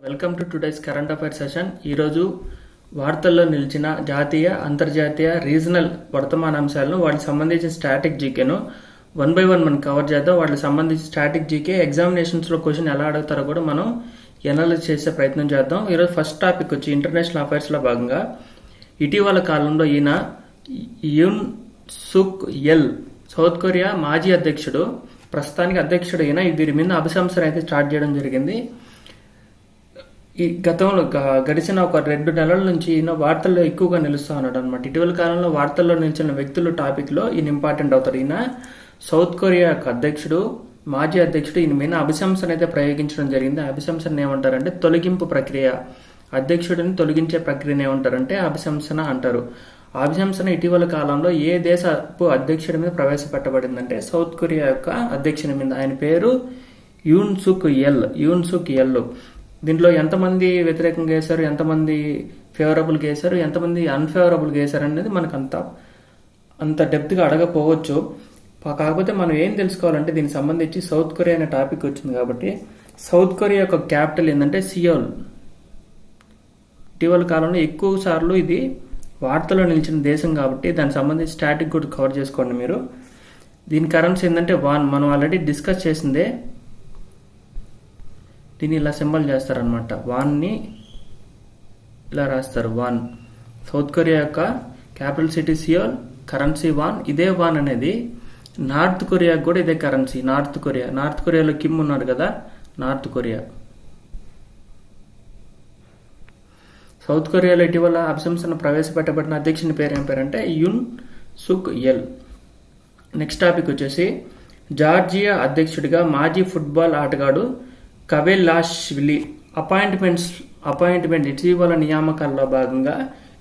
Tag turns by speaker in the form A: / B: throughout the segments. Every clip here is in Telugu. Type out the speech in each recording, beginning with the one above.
A: Welcome to today's current affair session. ఈరోజు వార్తల్లో నిలిచిన జాతీయ, అంతర్జాతీయ, రీజనల్ వర్తమానాంశాలను వాటికి సంబంధించిన స్టాటిక్ జీకేను 1 by 1 మనం కవర్ చేద్దాం. వాటికి సంబంధించి స్టాటిక్ జీకే ఎగ్జామినేషన్స్లో క్వశ్చన్ ఎలా అడుగుతారో కూడా మనం ఎనాలిసిస్ చేసే ప్రయత్నం చేద్దాం. ఈరోజు ఫస్ట్ టాపిక్ వచ్చి ఇంటర్నేషనల్ అఫైర్స్లో భాగంగా ఇటీవల కాలంలో ఈయన యున్ సుక్ యెల్ సౌత్ కొరియా మాజీ అధ్యక్షుడు, ప్రస్తుతానికి అధ్యక్షుడు ఈయన, వీరి మీద అభిశంసన అయితే స్టార్ట్ చేయడం జరిగింది. ఈ గతంలో గడిచిన ఒక 2 నెలల నుంచి ఈయన వార్తల్లో ఎక్కువగా నిలుస్తూ ఉన్నాడు అనమాట. ఇటీవల కాలంలో వార్తల్లో నిలిచిన వ్యక్తులు టాపిక్ లో ఈయన ఇంపార్టెంట్ అవుతారు. ఈయన సౌత్ కొరియా యొక్క అధ్యక్షుడు, మాజీ అధ్యక్షుడు. ఈయన మీద అభిశంసన అయితే ప్రయోగించడం జరిగింది. అభిశంసన ఏమంటారంటే తొలగింపు ప్రక్రియ. అధ్యక్షుడిని తొలగించే ప్రక్రియను ఏమంటారంటే అభిశంసన అంటారు. అభిశంసన ఇటీవల కాలంలో ఏ దేశపు అధ్యక్షుడి మీద ప్రవేశపెట్టబడిందంటే సౌత్ కొరియా యొక్క అధ్యక్షుని మీద. ఆయన పేరు యూన్ సుక్ యెల్. దీంట్లో ఎంతమంది వ్యతిరేకంగా వేశారు, ఎంతమంది ఫేవరబుల్గా వేశారు, ఎంతమంది అన్ఫేవరబుల్గా వేశారు అనేది మనకు అంత డెప్త్గా అడగపోవచ్చు. కాకపోతే మనం ఏం తెలుసుకోవాలంటే దీనికి సంబంధించి సౌత్ కొరియా అనే టాపిక్ వచ్చింది కాబట్టి సౌత్ కొరియా యొక్క క్యాపిటల్ ఏంటంటే సియోల్. ఇటీవల కాలంలో ఎక్కువ సార్లు ఇది వార్తలో నిలిచిన దేశం కాబట్టి దానికి సంబంధించి స్టాటిక్ కూడా కవర్ చేసుకోండి మీరు. దీని కరెన్సీ ఏంటంటే వాన్. మనం ఆల్రెడీ డిస్కస్ చేసిందే. దీన్ని ఇలా సింబల్ చేస్తారనమాట. వాన్ని ఇలా రాస్తారు, వాన్. సౌత్ కొరియా యొక్క capital city Seoul, currency won. ఇదే వాన్ అనేది నార్త్ కొరియా కూడా ఇదే కరెన్సీ. నార్త్ కొరియాలో కిమ్ ఉన్నాడు కదా, నార్త్ కొరియా. సౌత్ కొరియాలో ఇటీవల అభిశంసన ప్రవేశపెట్టబడిన అధ్యక్షుని పేరు ఏం పేరంటే యున్ సుక్ యెల్. నెక్స్ట్ టాపిక్ వచ్చేసి జార్జియా అధ్యక్షుడిగా మాజీ ఫుట్బాల్ ఆటగాడు కవెలాష్విలి అపాయింట్మెంట్ ఇటీవల నియామకాల్లో భాగంగా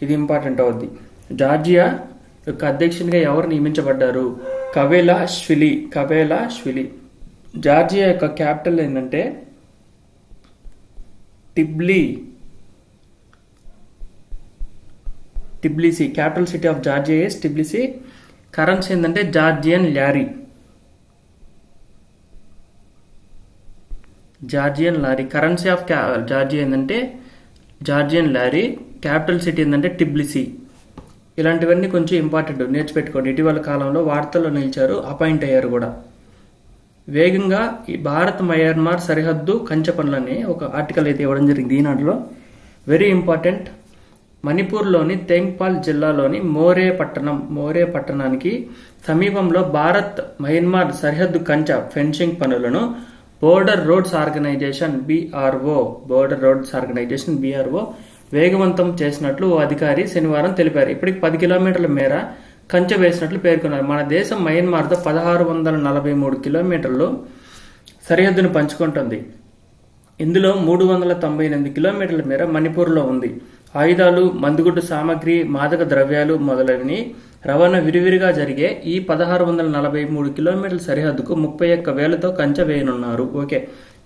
A: ఇది ఇంపార్టెంట్ అవుద్ది. జార్జియా యొక్క అధ్యక్షునిగా ఎవరు నియమించబడ్డారు? కవెలాష్విలి. జార్జియా యొక్క క్యాపిటల్ ఏంటంటే Tbilisi. Capital city of Georgia is Tbilisi. Currency ఏంటంటే Georgian lari. Currency of Georgia ఏంటంటే జార్జియన్ లారీ. క్యాపిటల్ సిటీ ఏంటంటే టిబ్లిసి. ఇలాంటివన్నీ కొంచెం ఇంపార్టెంట్, నేర్చిపెట్టుకోండి. ఇటీవల కాలంలో వార్తల్లో నిలిచారు, అపాయింట్ అయ్యారు కూడా. వేగంగా ఈ భారత్ మయన్మార్ సరిహద్దు కంచె పనులని ఒక ఆర్టికల్ అయితే ఇవ్వడం జరిగింది ఈనాడులో. Very important. మణిపూర్లోని తెంగ్పాల్ జిల్లాలోని మోరే పట్టణానికి సమీపంలో భారత్ మయన్మార్ సరిహద్దు కంచె ఫెన్సింగ్ పనులను బోర్డర్ రోడ్స్ ఆర్గనైజేషన్ BRO వేగవంతం చేసినట్లు ఓ అధికారి శనివారం తెలిపారు. ఇప్పటికి 10 కిలోమీటర్ల మేర కంచె వేసినట్లు పేర్కొన్నారు. మన దేశం మయన్మార్తో 1643 కిలోమీటర్లు సరిహద్దును పంచుకుంటుంది. ఇందులో 398 కిలోమీటర్ల మేర మణిపూర్లో ఉంది. ఆయుధాలు, మందుగుడ్డు సామాగ్రి, మాదక ద్రవ్యాలు మొదలైనవి రవాణా విరివిరిగా జరిగే ఈ 1643 కిలోమీటర్ల సరిహద్దుకు 31,000తో కంచె వేయనున్నారు. ఓకే,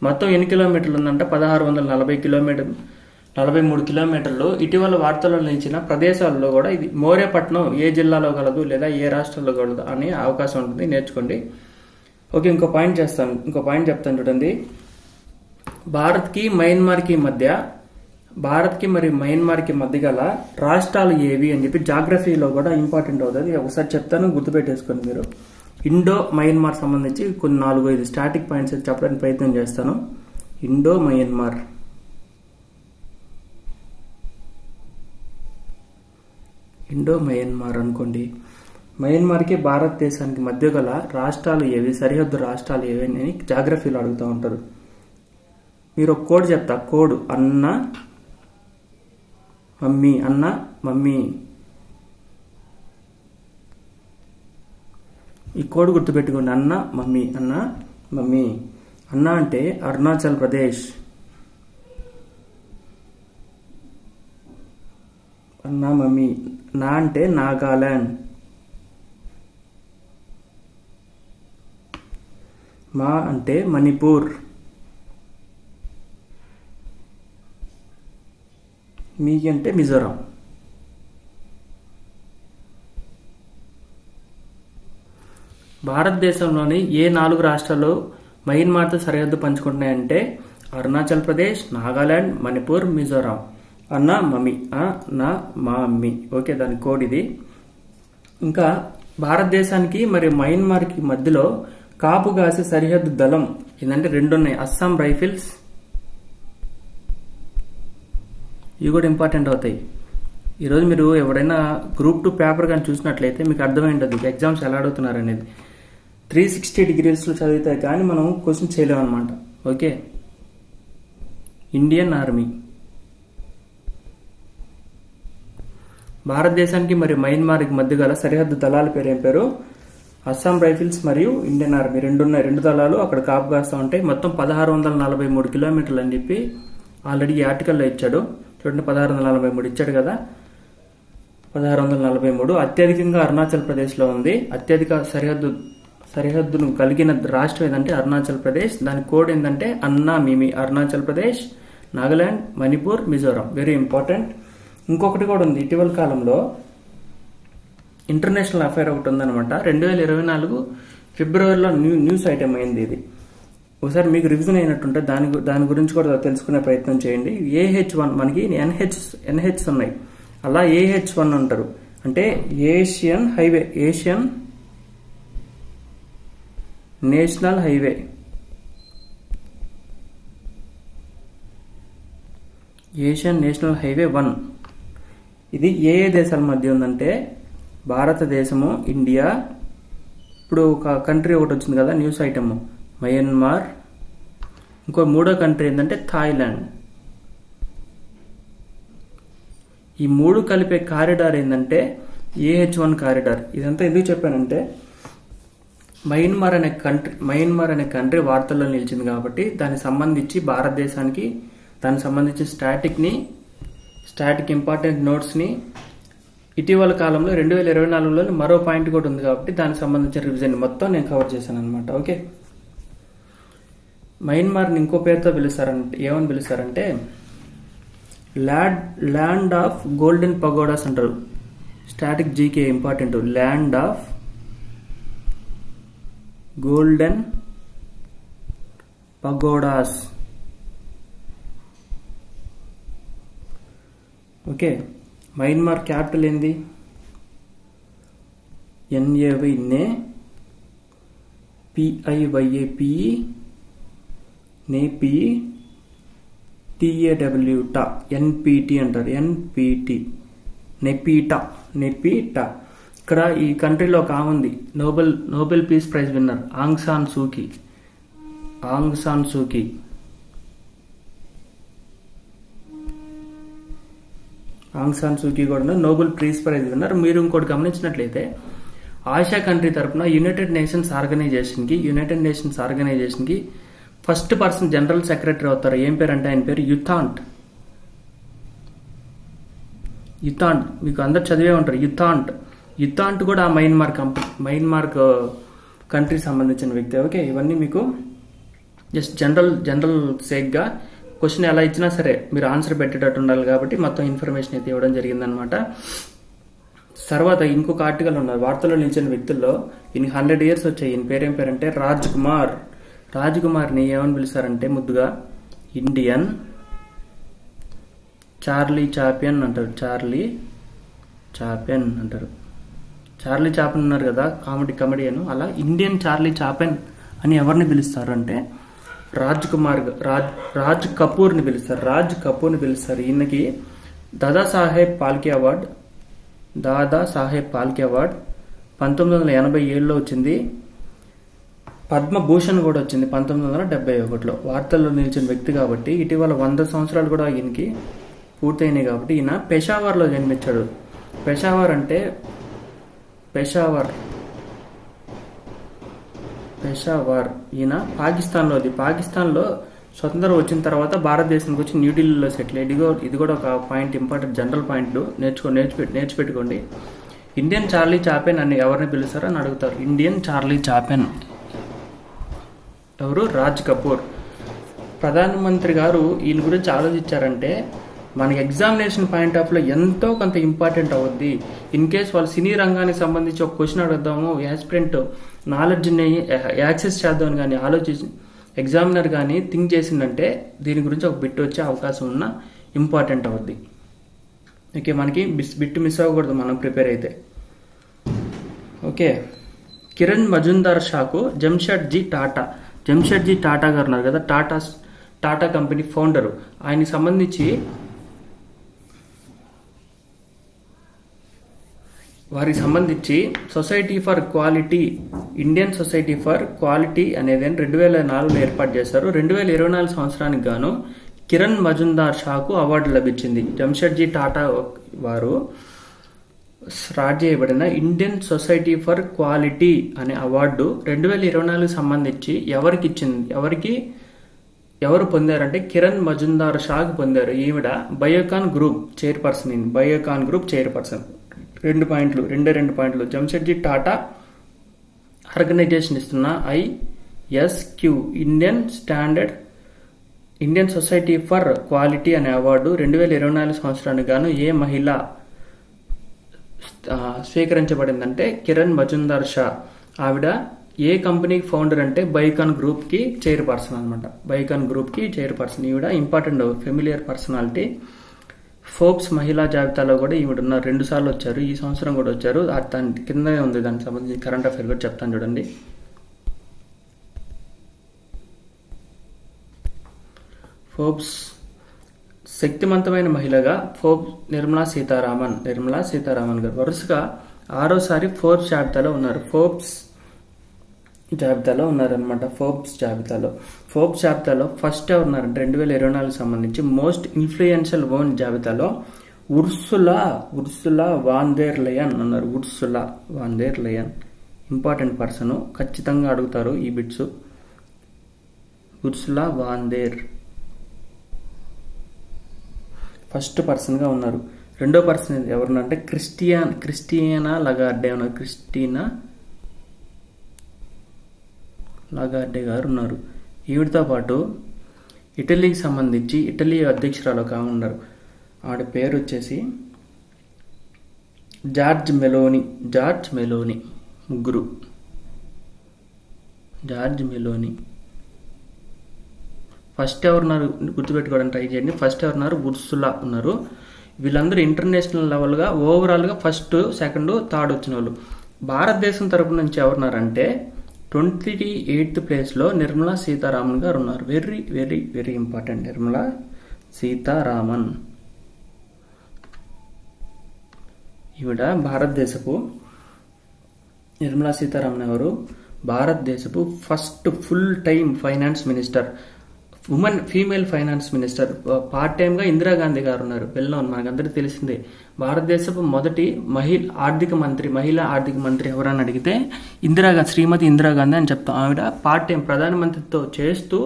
A: మొత్తం ఎన్ని కిలోమీటర్లు ఉందంటే 1643 కిలోమీటర్లు. ఇటీవల వార్తల్లో నిలిచిన ప్రదేశాల్లో కూడా ఇది మోరేపట్నం ఏ జిల్లాలో గలదు లేదా ఏ రాష్ట్రంలో గలదు అనే అవకాశం ఉంటుంది, నేర్చుకోండి. ఓకే, ఇంకో పాయింట్ చెప్తాను చూడండి. భారత్కి మరి మయన్మార్కి మధ్య గల రాష్ట్రాలు ఏవి అని చెప్పి జాగ్రఫీలో కూడా ఇంపార్టెంట్ అవుతుంది. ఒకసారి చెప్తాను, గుర్తుపెట్టేసుకోండి మీరు. ఇండో మయన్మార్ సంబంధించి కొన్ని 4-5 స్టాటిక్ పాయింట్స్ చెప్పడానికి ప్రయత్నం చేస్తాను. ఇండో మయన్మార్ అనుకోండి. మయన్మార్కి భారతదేశానికి మధ్య గల రాష్ట్రాలు ఏవి, సరిహద్దు రాష్ట్రాలు ఏవి అని జాగ్రఫీలో అడుగుతూ ఉంటారు. మీరు ఒక కోడ్ చెప్తా. కోడ్ అన్న మమ్మీ. ఈ కోడ్ గుర్తుపెట్టుకోండి. అన్న మమ్మీ. అన్న అంటే అరుణాచల్ ప్రదేశ్. అన్న మమ్మీ. నా అంటే నాగాలాండ్. మా అంటే మణిపూర్. మీ అంటే మిజోరాం. భారతదేశంలోని ఏ 4 రాష్ట్రాలు మయన్మార్తో సరిహద్దు పంచుకుంటున్నాయంటే అరుణాచల్ ప్రదేశ్, నాగాలాండ్, మణిపూర్, మిజోరాం. అన్నా మమ్మీ నా మమ్మీ. ఓకే, దాని కోడ్ ఇది. ఇంకా భారతదేశానికి మరి మయన్మార్కి మధ్యలో కాపు కాసే సరిహద్దు దళం ఏంటంటే 2 ఉన్నాయి. అస్సాం రైఫిల్స్, ఇవి కూడా ఇంపార్టెంట్ అవుతాయి. ఈరోజు మీరు ఎవరైనా గ్రూప్ 2 పేపర్ కానీ చూసినట్లయితే మీకు అర్థమైంటుంది ఎగ్జామ్స్ ఎలా అడుగుతున్నారు అనేది. 360 డిగ్రీస్లో చదివితే కానీ మనం క్వశ్చన్ చేయలేమన్నమాట. Okay, Indian army. భారతదేశానికి మరియు మయన్మార్కి మధ్య గల సరిహద్దు దళాల పేరు ఏం పేరు? అస్సాం రైఫిల్స్ మరియు ఇండియన్ ఆర్మీ 2 ఉన్నాయి. 2 దళాలు అక్కడ కాపు కాస్తూ ఉంటాయి. మొత్తం 1643 కిలోమీటర్లు అని చెప్పి ఆల్రెడీ ఈ ఆర్టికల్లో ఇచ్చాడు. చూడండి, 1643 ఇచ్చాడు కదా, 1643. అత్యధికంగా అరుణాచల్ ప్రదేశ్లో ఉంది. అత్యధిక సరిహద్దును కలిగిన రాష్ట్రం ఏదంటే అరుణాచల్ ప్రదేశ్. దాని కోడ్ ఏంటంటే అన్నా మిమి. అరుణాచల్ ప్రదేశ్, నాగాలాండ్, మణిపూర్, మిజోరాం. Very important. ఇంకొకటి కూడా ఉంది. ఇటీవల కాలంలో ఇంటర్నేషనల్ అఫైర్ ఒకటి ఉందన్నమాట. 2024 ఫిబ్రవరిలో న్యూస్ ఐటమ్ అయింది ఇది. ఒకసారి మీకు రివిజన్ అయినట్టుంటే దాని గురించి కూడా తెలుసుకునే ప్రయత్నం చేయండి. AH1 మనకి NH ఉన్నాయి, అలా AH1 అంటారు. అంటే Asian highway, Asian national highway. Asian national highway 1. ఇది ఏ దేశాల మధ్య ఉందంటే భారతదేశము, ఇండియా, ఇప్పుడు ఒక కంట్రీ ఒకటి వచ్చింది కదా న్యూస్ ఐటమ్, మయన్మార్, ఇంకో 3వ కంట్రీ ఏంటంటే థాయిలాండ్. ఈ 3 కలిపే కారిడార్ ఏంటంటే AH1 కారిడార్. ఇదంతా ఎందుకు చెప్పానంటే మయన్మార్ అనే కంట్రీ వార్తల్లో నిలిచింది కాబట్టి దానికి సంబంధించి భారతదేశానికి దానికి సంబంధించి స్టాటిక్ ఇంపార్టెంట్ నోట్స్ని ఇటీవల కాలంలో 2024లో మరో పాయింట్ కూడా ఉంది కాబట్టి దానికి సంబంధించిన రివిజన్ మొత్తం నేను కవర్ చేశాను అనమాట. ఓకే, మయన్మార్ని ఇంకో పేరుతో ఏమని పిలుస్తారంటే ల్యాండ్ ఆఫ్ గోల్డెన్ పగోడాస్ అంటారు. Static GK important. Land of golden pagodas. Okay, Myanmar capital ఏంది? NAYNE PIYAPE నేపిఈ TAW టా NPT అంటారు. NPT Naypyitaw. ఇక్కడ ఈ కంట్రీలో ఒక ఆమె ఉంది, Nobel peace prize winner Aung San Suu. Aung San Suu Kyi Nobel peace prize winner. మీరు ఇంకోటి గమనించినట్లయితే ఆసియా కంట్రీ తరఫున యునైటెడ్ నేషన్స్ ఆర్గనైజేషన్ కి ఫస్ట్ పర్సన్ జనరల్ సెక్రటరీ అవుతారు. ఏం పేరు అంటే ఆయన పేరు యుతాంట్. మీకు అందరు చదివే ఉంటారు. యుతాంట్ కూడా మయన్మార్ కంట్రీ సంబంధించిన వ్యక్తి. ఓకే, ఇవన్నీ మీకు జస్ట్ జనరల్ సేక్గా క్వశ్చన్ ఎలా ఇచ్చినా సరే మీరు ఆన్సర్ పెట్టేటట్టు ఉండాలి కాబట్టి మొత్తం ఇన్ఫర్మేషన్ అయితే ఇవ్వడం జరిగిందనమాట. తర్వాత ఇంకొక ఆర్టికల్ ఉన్నారు. వార్తల్లో నిలిచిన వ్యక్తుల్లో ఈయన 100 years వచ్చాయి. ఈయన పేరేం పేరంటే రాజ్ కుమార్ని ఏమని పిలుస్తారంటే ముద్దుగా ఇండియన్ చార్లీ చాప్లిన్ అంటారు. చార్లీ చాప్లిన్ ఉన్నారు కదా కమెడియన్, అలా ఇండియన్ చార్లీ చాప్లిన్ అని ఎవరిని పిలుస్తారు అంటే రాజ్ కపూర్ని పిలుస్తారు. ఈయనకి దాదాసాహెబ్ పాల్కే అవార్డ్ 1987లో వచ్చింది. పద్మభూషణ్ కూడా వచ్చింది 1971లో. వార్తల్లో నిలిచిన వ్యక్తి కాబట్టి ఇటీవల 100 సంవత్సరాలు కూడా ఈయనకి పూర్తయినాయి కాబట్టి ఈయన పెషావర్లో జన్మించాడు. పెషావర్ ఈయన పాకిస్తాన్లో స్వతంత్రం వచ్చిన తర్వాత భారతదేశానికి వచ్చి న్యూఢిల్లీలో సెటిల్. ఇది కూడా ఒక పాయింట్, ఇంపార్టెంట్ జనరల్ పాయింట్ నేర్చిపెట్టుకోండి. ఇండియన్ చార్లీ చాప్లిన్ అని ఎవరిని పిలుస్తారో అని అడుగుతారు. ఇండియన్ చార్లీ చాప్లిన్ ఎవరు? రాజ్ కపూర్. ప్రధానమంత్రి గారు ఈయన గురించి ఆలోచించారంటే మనకి ఎగ్జామినేషన్ పాయింట్ ఆఫ్ లో ఎంతో కొంత ఇంపార్టెంట్ అవుద్ది. ఇన్ కేస్ వాళ్ళు సినీ రంగానికి సంబంధించి ఒక క్వశ్చన్ అడుగుదాము, యాస్పిరెంట్ నాలెడ్జ్ని యాక్సెస్ చేద్దామని కానీ ఎగ్జామినర్ కానీ థింక్ చేసిందంటే దీని గురించి ఒక బిట్ వచ్చే అవకాశం ఉన్న ఇంపార్టెంట్ అవుద్ది. ఓకే, మనకి బిట్ మిస్ అవ్వకూడదు మనం ప్రిపేర్ అయితే. ఓకే, కిరణ్ మజుందార్ షాకు జంషెడ్జీ టాటా గారు ఉన్నారు కదా, టాటా కంపెనీ ఫౌండరు. ఆయనకి సంబంధించి వారికి సంబంధించి society for quality, Indian society for quality అనేది 2004లో ఏర్పాటు చేశారు. 2024 సంవత్సరానికి గాను కిరణ్ మజుందార్ షాకు అవార్డు లభించింది. జంషెడ్జీ టాటా వారు స్టార్ట్ చేయబడిన ఇండియన్ సొసైటీ ఫర్ క్వాలిటీ అనే అవార్డు 2024 సంబంధించి ఎవరు పొందారంటే కిరణ్ మజుందార్ షాకు పొందారు. ఈవిడ బయోకాన్ గ్రూప్ చైర్పర్సన్. 2 పాయింట్లు. జంషెడ్జీ టాటా ఆర్గనైజేషన్ ఇస్తున్న ISQ Indian society for quality అనే అవార్డు 2024 సంవత్సరానికి గాను ఏ మహిళ స్వీకరించబడిందంటే కిరణ్ మజుందార్ షా. ఆవిడ ఏ కంపెనీకి ఫౌండర్ అంటే బయోకాన్ గ్రూప్ కి చైర్పర్సన్ అనమాట. ఈవిడ ఇంపార్టెంట్ ఫెమిలియర్ పర్సనాలిటీ. ఫోర్బ్స్ మహిళా జాబితాలో కూడా ఈవిడ ఉన్నారు. 2 సార్లు వచ్చారు, ఈ సంవత్సరం కూడా వచ్చారు. దాని కిందనే ఉంది, దానికి సంబంధించి కరెంట్ అఫైర్ కూడా చెప్తాను చూడండి. ఫోర్బ్స్ శక్తివంతమైన మహిళగా నిర్మలా సీతారామన్ గారు వరుసగా 6వసారి ఫోర్బ్స్ జాబితాలో ఉన్నారనమాట. ఫోర్బ్స్ జాబితాలో ఫస్ట్ ఎవరు ఉన్నారంటే 2024 సంబంధించి మోస్ట్ ఇన్ఫ్లుయెన్షియల్ ఉమెన్ జాబితాలో ఉర్సులా వాన్ దేర్ లయన్ ఉన్నారు. ఇంపార్టెంట్ పర్సన్, ఖచ్చితంగా అడుగుతారు ఈ bits. Ursula von der first person గా ఉన్నారు. రెండో పర్సన్ ఎవరున్నారంటే క్రిస్టియానా లగార్డే గారు ఉన్నారు. ఈవిడతో పాటు ఇటలీకి సంబంధించి ఇటలీ అధ్యక్షురాలు ఒక ఉన్నారు. ఆవిడ పేరు వచ్చేసి జార్జ్ మెలోని. ముగ్గురు. George Meloni. ఫస్ట్ ఎవరున్నారు గుర్తుపెట్టుకోవడానికి ట్రై చేయండి. ఫస్ట్ ఎవరున్నారు? ఉర్సులా ఉన్నారు. వీళ్ళందరూ ఇంటర్నేషనల్ లెవెల్గా ఓవరాల్గా ఫస్ట్, సెకండ్, థర్డ్ వచ్చిన వాళ్ళు. భారతదేశం తరపు నుంచి ఎవరున్నారంటే 28th ప్లేస్లో నిర్మలా సీతారామన్ గారు ఉన్నారు. Very very very important. Nirmala Sitharaman ఈవిడ నిర్మలా సీతారామన్ ఎవరు? భారతదేశపు first full time finance minister, female finance minister. Part time గా ఇందిరాగాంధీ గారు ఉన్నారు. వెల్నోన్, మనకందరికీ తెలిసిందే. భారతదేశపు మొదటి మహిళా ఆర్థిక మంత్రి ఎవరని అడిగితే శ్రీమతి ఇందిరాగాంధీ అని చెప్తాం. ఆవిడ పార్ట్ టైం ప్రధానమంత్రితో చేస్తూ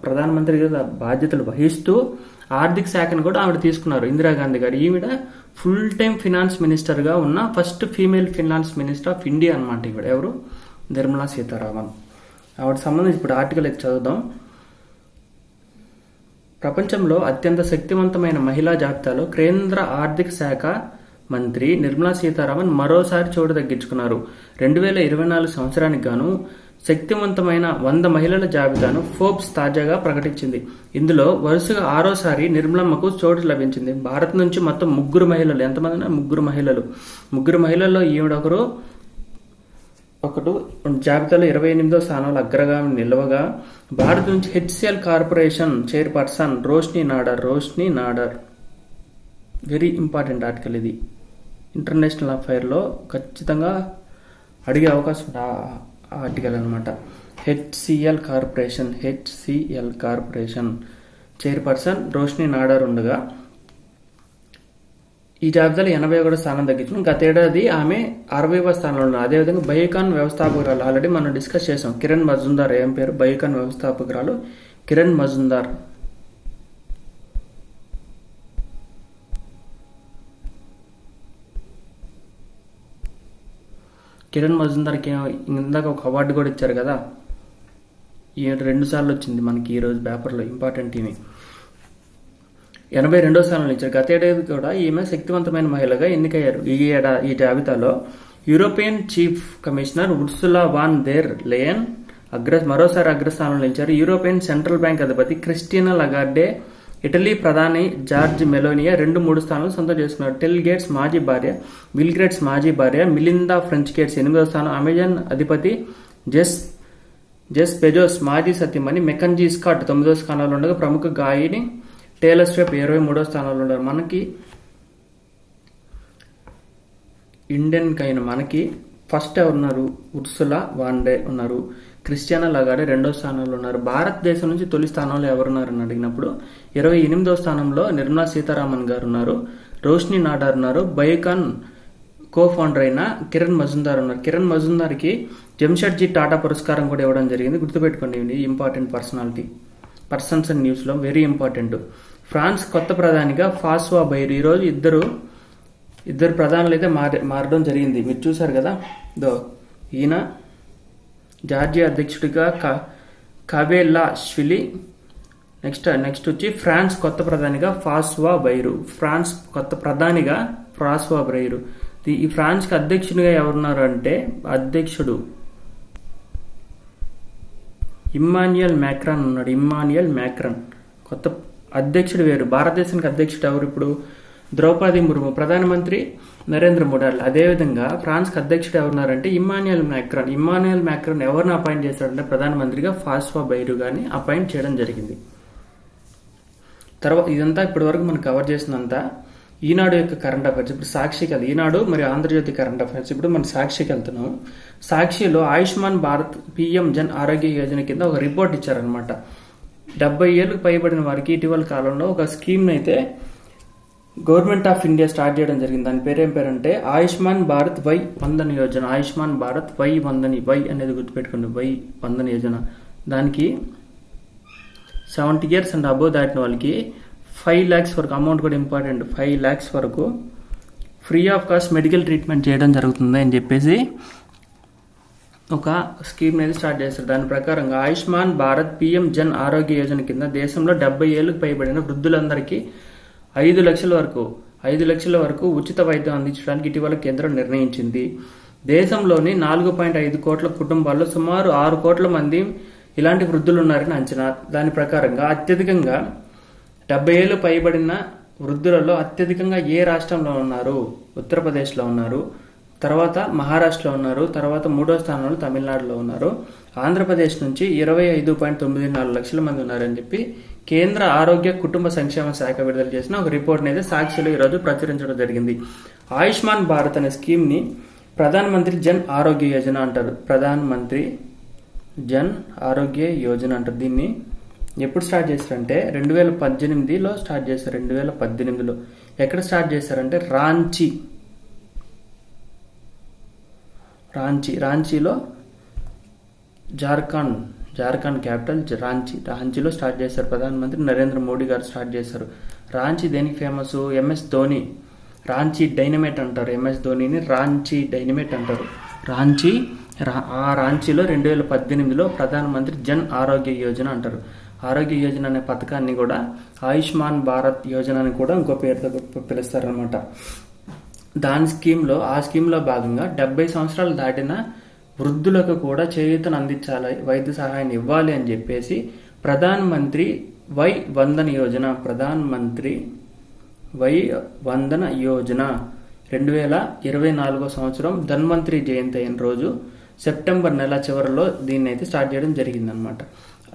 A: ప్రధానమంత్రిగా బాధ్యతలు వహిస్తూ ఆర్థిక శాఖను కూడా ఆవిడ తీసుకున్నారు ఇందిరాగాంధీ గారు. ఈవిడ ఫుల్ టైం ఫినాన్స్ మినిస్టర్ గా ఉన్న first female finance minister of India అనమాట. ఈవిడ ఎవరు? నిర్మలా సీతారామన్. ఆవిడ సంబంధించి ఇప్పుడు ఆర్టికల్ అయితే చదువుదాం. ప్రపంచంలో అత్యంత శక్తివంతమైన మహిళా జాబితాలో కేంద్ర ఆర్థిక శాఖ మంత్రి నిర్మలా సీతారామన్ మరోసారి చోటు దక్కించుకున్నారు. 2024 సంవత్సరానికి గాను శక్తివంతమైన 100 మహిళల జాబితాను ఫోర్బ్స్ తాజాగా ప్రకటించింది. ఇందులో వరుసగా 6వసారి నిర్మలమ్మకు చోటు లభించింది. భారత్ నుంచి మొత్తం 3 మహిళలు. ఎంతమంది? 3 మహిళలు. 3 మహిళల్లో ఈవిడ ఒకటి జాబితాలో 28వ స్థానంలో అగ్రగామి నిలవగా, భారత్ నుంచి HCL corporation chairperson Roshni Nadar. Very important article ఇది. ఇంటర్నేషనల్ అఫైర్లో ఖచ్చితంగా అడిగే అవకాశం ఉంది ఆర్టికల్ అనమాట. HCL corporation chairperson Roshni Nadar ఉండగా ఈ జాబితాలో 81వ స్థానం తగ్గించడం. గతేడాది ఆమె 60వ స్థానంలో ఉన్నారు. అదేవిధంగా బయోకాన్ వ్యవస్థాపకురాలు ఆల్రెడీ మనం డిస్కస్ చేసాం. కిరణ్ మజుందార్ ఏం పేరు? బయోకాన్ వ్యవస్థాపకురాలు కిరణ్ మజుందార్. కిరణ్ మజుందార్కి ఇందాక ఒక అవార్డు కూడా ఇచ్చారు కదా, 2 సార్లు వచ్చింది మనకి ఈరోజు పేపర్లో. ఇంపార్టెంట్ ఇవి. 82వ స్థానంలో ఇచ్చారు. గతేడాది కూడా ఈమె శక్తివంతమైన మహిళగా ఎన్నికయ్యారు. ఈ జాబితాలో European chief commissioner Ursula van der Leyen మరోసారి అగ్రస్థానంలో నిలిచారు. యూరోపియన్ సెంట్రల్ బ్యాంక్ అధిపతి క్రిస్టినా లగార్డే, ఇటలీ ప్రధాని జార్జ్ మెలోనియా 2-3 స్థానాలు సొంతం చేసుకున్నారు. బిల్ గేట్స్ మాజీ భార్య మిలిందా ఫ్రెంచ్ గేట్స్ 8వ స్థానం, అమెజాన్ అధిపతి జెస్ బెజోస్ మాజీ సతీమణి మెకంజీ స్కాట్ 9వ స్థానంలో ఉండగా ప్రముఖ గాయని టేలర్ స్విఫ్ట్ 23వ స్థానంలో ఉన్నారు. మనకి ఇండియన్ కైన మనకి ఫస్ట్ ఎవరున్నారు? ఉర్సులా వాన్ డెర్ ఉన్నారు. క్రిస్టియానా లగార్డే 2వ స్థానంలో ఉన్నారు. భారతదేశం నుంచి తొలి స్థానంలో ఎవరున్నారని అడిగినప్పుడు 28వ స్థానంలో నిర్మలా సీతారామన్ గారు ఉన్నారు. రోష్ని నాడార్ ఉన్నారు. బయోకాన్ కో ఫౌండర్ అయిన కిరణ్ మజుందార్ ఉన్నారు. కిరణ్ మజుందార్కి జంషెడ్జీ టాటా పురస్కారం కూడా ఇవ్వడం జరిగింది. గుర్తుపెట్టుకోండి, ఇంపార్టెంట్ పర్సన్స్ అండ్ న్యూస్ లో వెరీ ఇంపార్టెంట్. ఫ్రాన్స్ కొత్త ప్రధానిగా ఫాస్వా బైరు. ఈరోజు ఇద్దరు ప్రధానులు అయితే మారడం జరిగింది. మీరు చూసారు కదా, ఈయన జార్జియా అధ్యక్షుడిగా కవేలా షిలి. నెక్స్ట్ వచ్చి ఫ్రాన్స్ కొత్త ప్రధానిగా ఫాస్వా బైరు. ఈ ఫ్రాన్స్ కి అధ్యక్షుడిగా ఎవరున్నారు అంటే అధ్యక్షుడు ఇమ్మాన్యుయల్ మ్యాక్రాన్ ఉన్నాడు. కొత్త అధ్యక్షుడు వేరు. భారతదేశానికి అధ్యక్షుడు ఎవరు ఇప్పుడు? ద్రౌపది ముర్ము. ప్రధానమంత్రి నరేంద్ర మోడీ. అదేవిధంగా ఫ్రాన్స్ కి అధ్యక్షుడు ఎవరున్నారంటే ఇమ్మాన్యుయల్ మ్యాక్రాన్ ఎవరిని అపాయింట్ చేశారంటే ప్రధానమంత్రిగా ఫాస్వా బైరు గాని అపాయింట్ చేయడం జరిగింది. తర్వాత ఇదంతా ఇప్పటి వరకు మనం కవర్ చేసినంతా ఈనాడు యొక్క కరెంట్ అఫైర్స్. ఇప్పుడు సాక్షికి వెళ్తాం. ఈనాడు మరియు ఆంధ్రజ్యోతి కరెంట్ అఫైర్స్. ఇప్పుడు మనం సాక్షికి వెళ్తున్నాం. సాక్షిలో ఆయుష్మాన్ భారత్ PM జన్ ఆరోగ్య యోజన కింద ఒక రిపోర్ట్ ఇచ్చారనమాట. 70 ఏళ్లకు పైబడిన వారికి ఇటీవల కాలంలో ఒక స్కీమ్ అయితే గవర్నమెంట్ ఆఫ్ ఇండియా స్టార్ట్ చేయడం జరిగింది. దాని పేరు ఏం పేరంటే ఆయుష్మాన్ భారత్ వై వందన్ యోజన. ఆయుష్మాన్ భారత్ వై అనేది గుర్తుపెట్టుకోండి, వై వందన్ యోజన. దానికి 70 years అండ్ అబోవ్ దాటిన వాళ్ళకి 5 lakhs వరకు అమౌంట్ కూడా ఇంపార్టెంట్. 5 lakhs వరకు free of cost medical treatment చేయడం జరుగుతుంది అని చెప్పేసి ఒక స్కీమ్ అనేది స్టార్ట్ చేస్తారు. దాని ప్రకారంగా ఆయుష్మాన్ భారత్ PM జన్ ఆరోగ్య యోజన కింద దేశంలో 70 ఏళ్లకు పైబడిన వృద్ధులందరికీ 5 లక్షల వరకు ఉచిత వైద్యం అందించడానికి ఇటీవల కేంద్రం నిర్ణయించింది. దేశంలోని 4.5 కోట్ల కుటుంబాల్లో సుమారు 6 కోట్ల మంది ఇలాంటి వృద్ధులు ఉన్నారని అంచనా. దాని ప్రకారంగా అత్యధికంగా 70 ఏళ్లు పైబడిన వృద్ధులలో అత్యధికంగా ఏ రాష్ట్రంలో ఉన్నారు? ఉత్తరప్రదేశ్లో ఉన్నారు. తర్వాత మహారాష్ట్రలో ఉన్నారు. తర్వాత 3వ స్థానంలో తమిళనాడులో ఉన్నారు. ఆంధ్రప్రదేశ్ నుంచి 25.94 లక్షల మంది ఉన్నారని చెప్పి కేంద్ర ఆరోగ్య కుటుంబ సంక్షేమ శాఖ విడుదల చేసిన ఒక రిపోర్ట్ అనేది సాక్షిలో ఈరోజు ప్రచురించడం జరిగింది. ఆయుష్మాన్ భారత్ అనే స్కీమ్ ని ప్రధానమంత్రి జన్ ఆరోగ్య యోజన అంటారు. ప్రధానమంత్రి జన్ ఆరోగ్య యోజన అంటారు. దీన్ని ఎప్పుడు స్టార్ట్ చేశారంటే 2018లో స్టార్ట్ చేశారు. 2018లో ఎక్కడ స్టార్ట్ చేశారంటే రాంచీలో జార్ఖండ్ క్యాపిటల్ రాంచీలో స్టార్ట్ చేశారు. ప్రధానమంత్రి నరేంద్ర మోడీ గారు స్టార్ట్ చేశారు. రాంచీ దేనికి famous? MS Dhoni Ranchi dynamite అంటారు. MS ధోనిని రాంచీ డైనమైట్ అంటారు. రాంచీలో 2018లో ప్రధానమంత్రి జన్ ఆరోగ్య యోజన అంటారు. ఆరోగ్య యోజన అనే పథకాన్ని కూడా ఆయుష్మాన్ భారత్ యోజన అని కూడా ఇంకో పేరుతో పిలుస్తారనమాట. ఆ స్కీమ్లో భాగంగా 70 సంవత్సరాలు దాటిన వృద్ధులకు కూడా చేయూతను అందించాలి, వైద్య సహాయాన్ని ఇవ్వాలి అని చెప్పేసి ప్రధానమంత్రి వై వందన యోజన 2024 సంవత్సరం ధన్వంతరి జయంతి అయిన రోజు సెప్టెంబర్ నెల చివరిలో దీన్ని అయితే స్టార్ట్ చేయడం జరిగిందనమాట.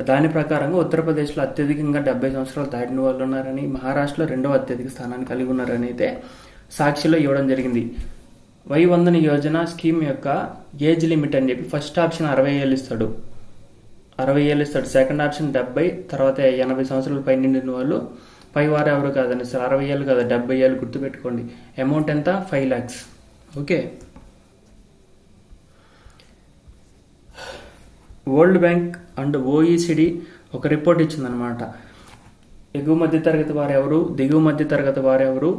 A: దాని ప్రకారంగా ఉత్తరప్రదేశ్లో అత్యధికంగా 70 సంవత్సరాలు దాటిన వాళ్ళు ఉన్నారని, మహారాష్ట్రలో 2వ అత్యధిక స్థానాన్ని కలిగి ఉన్నారని అయితే సాక్షిలో ఇవ్వడం జరిగింది. వై వందన యోజన స్కీమ్ యొక్క ఏజ్ లిమిట్ అని చెప్పి ఫస్ట్ ఆప్షన్ 60 ఏళ్ళు ఇస్తాడు. సెకండ్ ఆప్షన్ 70, తర్వాత 80 సంవత్సరాలు పై నిండిన వాళ్ళు పైవారు ఎవరు కాదని సార్ 60 ఏళ్ళు కదా 70 ఏళ్ళు గుర్తుపెట్టుకోండి. అమౌంట్ ఎంత? 5 lakhs. Okay. World bank and OECD ఒక రిపోర్ట్ ఇచ్చిందనమాట. ఎగువ మధ్యతరగతి వారు ఎవరు, దిగువ మధ్యతరగతి వారు ఎవరు,